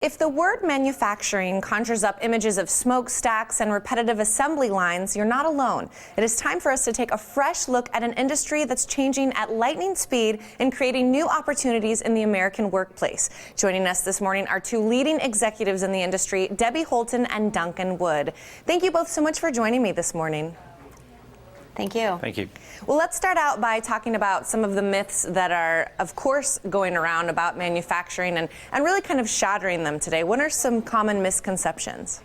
If the word manufacturing conjures up images of smokestacks and repetitive assembly lines, you're not alone. It is time for us to take a fresh look at an industry that's changing at lightning speed and creating new opportunities in the American workplace. Joining us this morning are two leading executives in the industry, Debbie Holton and Duncan Wood. Thank you both so much for joining me this morning. Thank you. Thank you. Well, let's start out by talking about some of the myths that are, of course, going around about manufacturing and really kind of shattering them today. What are some common misconceptions?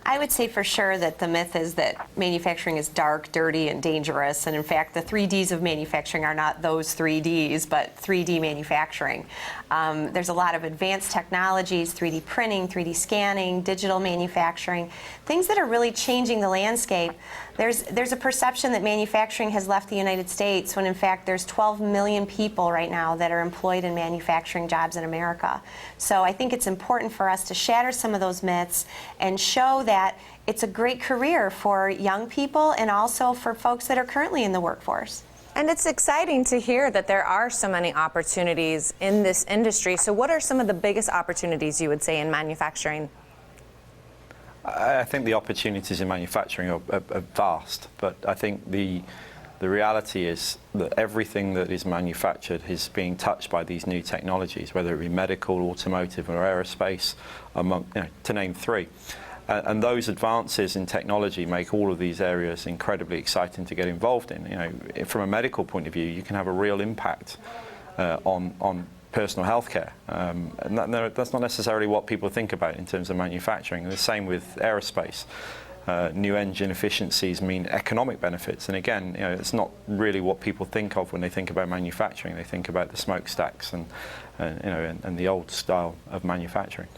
I would say for sure that the myth is that manufacturing is dark, dirty, and dangerous. And in fact, the 3Ds of manufacturing are not those 3Ds, but 3D manufacturing. There's a lot of advanced technologies, 3D printing, 3D scanning, digital manufacturing, things that are really changing the landscape. There's a perception that manufacturing has left the United States when in fact there's 12 million people right now that are employed in manufacturing jobs in America. So I think it's important for us to shatter some of those myths and show that it's a great career for young people and also for folks that are currently in the workforce. And it's exciting to hear that there are so many opportunities in this industry. So what are some of the biggest opportunities you would say in manufacturing? I think the opportunities in manufacturing are vast, but I think the reality is that everything that is manufactured is being touched by these new technologies, whether it be medical, automotive, or aerospace, to name three. And those advances in technology make all of these areas incredibly exciting to get involved in. You know, from a medical point of view, you can have a real impact on personal health care. And that's not necessarily what people think about in terms of manufacturing. The same with aerospace. New engine efficiencies mean economic benefits. And again, you know, it's not really what people think of when they think about manufacturing. They think about the smokestacks and the old style of manufacturing.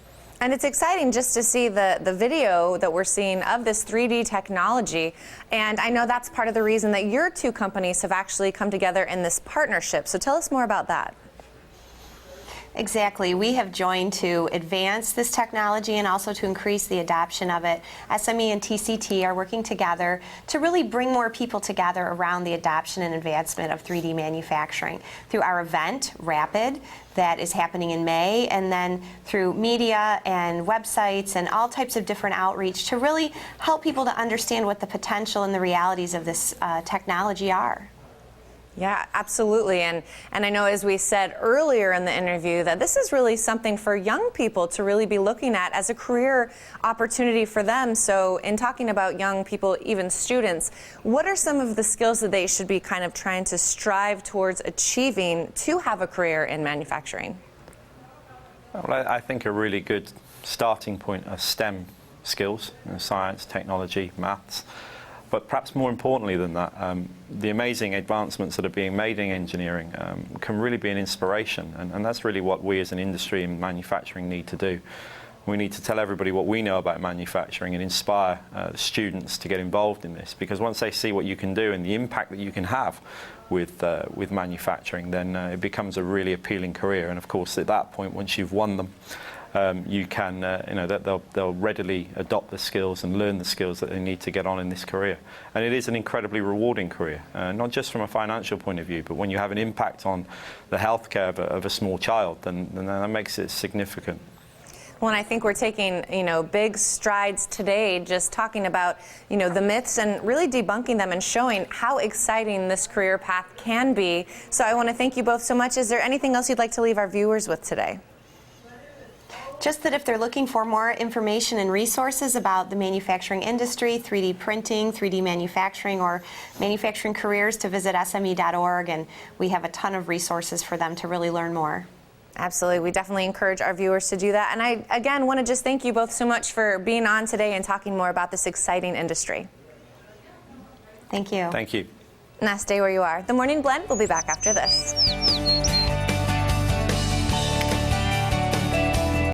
And it's exciting just to see the video that we're seeing of this 3D technology. And I know that's part of the reason that your two companies have actually come together in this partnership. So tell us more about that. Exactly. We have joined to advance this technology and also to increase the adoption of it. SME and TCT are working together to really bring more people together around the adoption and advancement of 3D manufacturing through our event, Rapid, that is happening in May, and then through media and websites and all types of different outreach to really help people to understand what the potential and the realities of this technology are. Yeah, absolutely. And I know, as we said earlier in the interview, that this is really something for young people to really be looking at as a career opportunity for them. So in talking about young people, even students, what are some of the skills that they should be kind of trying to strive towards achieving to have a career in manufacturing? Well, I think a really good starting point are STEM skills, science, technology, maths. But perhaps more importantly than that, the amazing advancements that are being made in engineering can really be an inspiration. And that's really what we as an industry in manufacturing need to do. We need to tell everybody what we know about manufacturing and inspire students to get involved in this. Because once they see what you can do and the impact that you can have with manufacturing, then it becomes a really appealing career. And of course, at that point, once you've won them, you can, they'll readily adopt the skills and learn the skills that they need to get on in this career. And it is an incredibly rewarding career, not just from a financial point of view, but when you have an impact on the healthcare of a small child, then that makes it significant. Well, and I think we're taking, big strides today just talking about, the myths and really debunking them and showing how exciting this career path can be. So I want to thank you both so much. Is there anything else you'd like to leave our viewers with today? Just that if they're looking for more information and resources about the manufacturing industry, 3D printing, 3D manufacturing, or manufacturing careers, to visit sme.org, and we have a ton of resources for them to really learn more. Absolutely. We definitely encourage our viewers to do that. And I, again, want to just thank you both so much for being on today and talking more about this exciting industry. Thank you. Thank you. And stay where you are. The Morning Blend will be back after this.